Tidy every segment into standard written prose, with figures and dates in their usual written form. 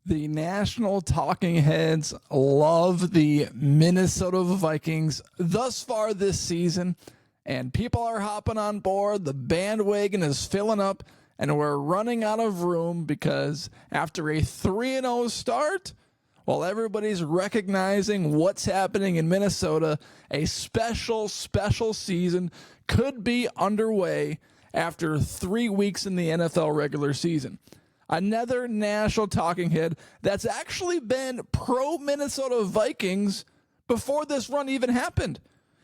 The national talking heads love the Minnesota Vikings thus far this season, and people are hopping on board. The bandwagon is filling up, and we're running out of room because after a 3-0 start, while everybody's recognizing what's happening in Minnesota, a special season could be underway after 3 weeks in the NFL regular season. Another national talking head that's actually been pro Minnesota Vikings before this run even happened.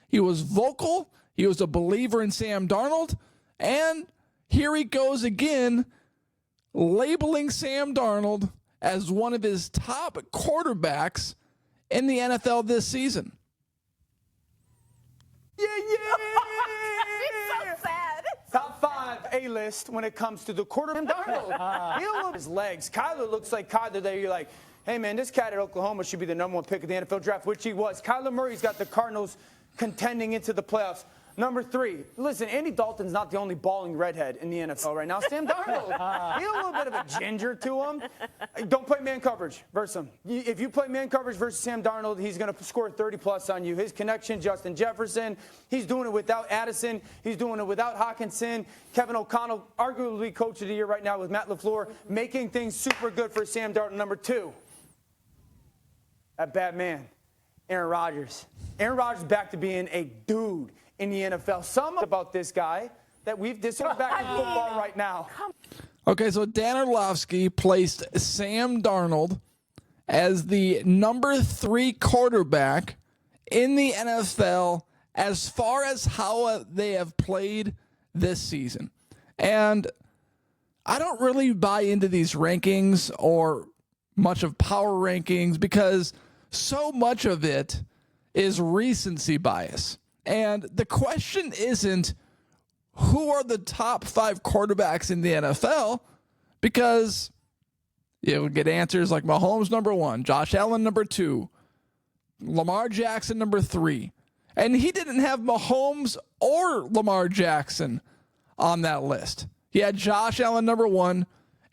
He was vocal. He was a believer in Sam Darnold. And here he goes again, labeling Sam Darnold as one of his top quarterbacks in the NFL this season. Yeah. It's so sad. Top 5 A-list when it comes to the quarterback. Darnold. He loves his legs. Kyler looks like Kyler there. You're like, hey, man, this cat at Oklahoma should be the #1 pick of the NFL draft, which he was. Kyler Murray's got the Cardinals contending into the playoffs. Number 3, listen, Andy Dalton's not the only balling redhead in the NFL right now. Sam Darnold, he has a little bit of a ginger to him. Don't play man coverage versus him. If you play man coverage versus Sam Darnold, he's going to score 30-plus on you. His connection, Justin Jefferson, he's doing it without Addison. He's doing it without Hawkinson. Kevin O'Connell, arguably coach of the year right now with Matt LaFleur, making things super good for Sam Darnold. Number 2, that bad man, Aaron Rodgers. Aaron Rodgers back to being a dude in the NFL. Some about this guy that this is back in football right now. Okay, so Dan Orlovsky placed Sam Darnold as the number 3 quarterback in the NFL as far as how they have played this season. And I don't really buy into these rankings or much of power rankings because so much of it is recency bias. And the question isn't who are the top 5 quarterbacks in the NFL, because you'll get answers like Mahomes number 1, Josh Allen number 2, Lamar Jackson number 3. And he didn't have Mahomes or Lamar Jackson on that list. He had Josh Allen number 1,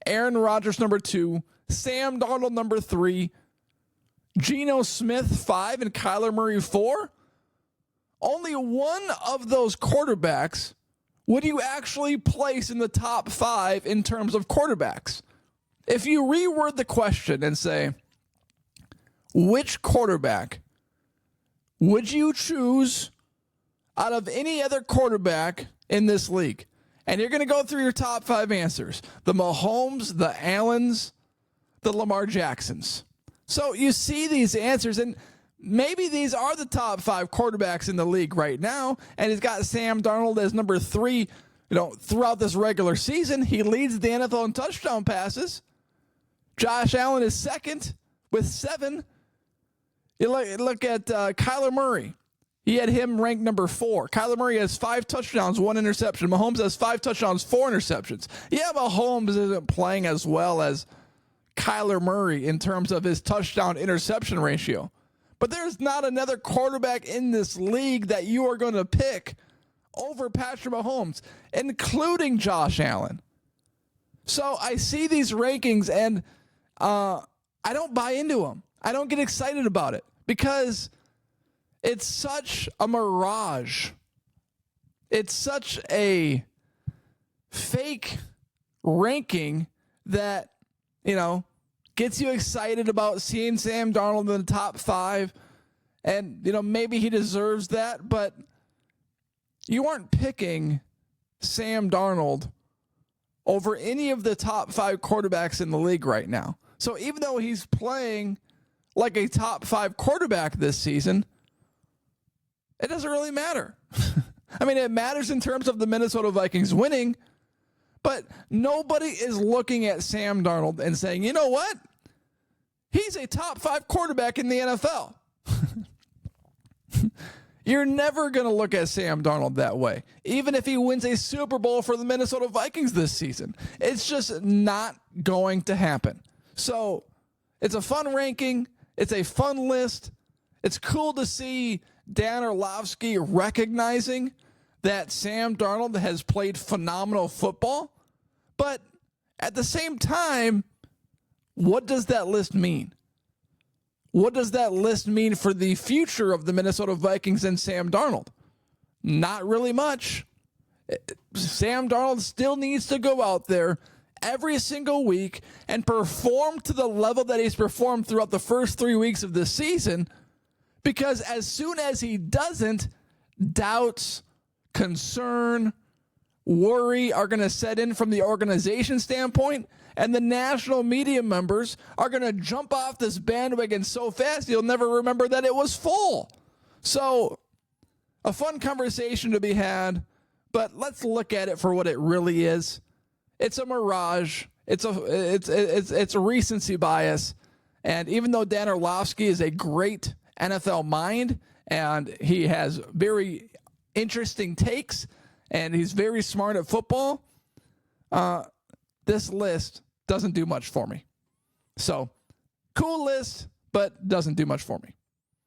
Aaron Rodgers number 2, Sam Darnold number 3, Geno Smith 5, and Kyler Murray 4. Only one of those quarterbacks would you actually place in the top 5 in terms of quarterbacks. If you reword the question and say, which quarterback would you choose out of any other quarterback in this league? And you're going to go through your top 5 answers. The Mahomes, the Allens, the Lamar Jacksons. So you see these answers, and maybe these are the top 5 quarterbacks in the league right now, and he's got Sam Darnold as number 3. Throughout this regular season, he leads the NFL in touchdown passes. Josh Allen is second with 7. You look at Kyler Murray. He had him ranked number 4. Kyler Murray has 5 touchdowns, 1 interception. Mahomes has 5 touchdowns, 4 interceptions. Yeah, Mahomes isn't playing as well as Kyler Murray in terms of his touchdown-interception ratio. But there's not another quarterback in this league that you are going to pick over Patrick Mahomes, including Josh Allen. So I see these rankings, and I don't buy into them. I don't get excited about it because it's such a mirage. It's such a fake ranking that, gets you excited about seeing Sam Darnold in the top 5. And, maybe he deserves that, but you aren't picking Sam Darnold over any of the top 5 quarterbacks in the league right now. So even though he's playing like a top 5 quarterback this season, it doesn't really matter. I mean, it matters in terms of the Minnesota Vikings winning, but nobody is looking at Sam Darnold and saying, you know what? He's a top 5 quarterback in the NFL. You're never going to look at Sam Darnold that way, even if he wins a Super Bowl for the Minnesota Vikings this season. It's just not going to happen. So it's a fun ranking. It's a fun list. It's cool to see Dan Orlovsky recognizing that Sam Darnold has played phenomenal football. But at the same time, What does that list mean? What does that list mean for the future of the Minnesota Vikings and Sam Darnold? Not really much. Sam Darnold still needs to go out there every single week and perform to the level that he's performed throughout the first 3 weeks of the season, because as soon as he doesn't, doubts, concern, worry are going to set in from the organization standpoint, and the national media members are going to jump off this bandwagon so fast you'll never remember that it was full. So, a fun conversation to be had, but let's look at it for what it really is. It's a mirage. It's a recency bias. And even though Dan Orlovsky is a great NFL mind and he has very interesting takes and he's very smart at football, this list doesn't do much for me. So, cool list, but doesn't do much for me.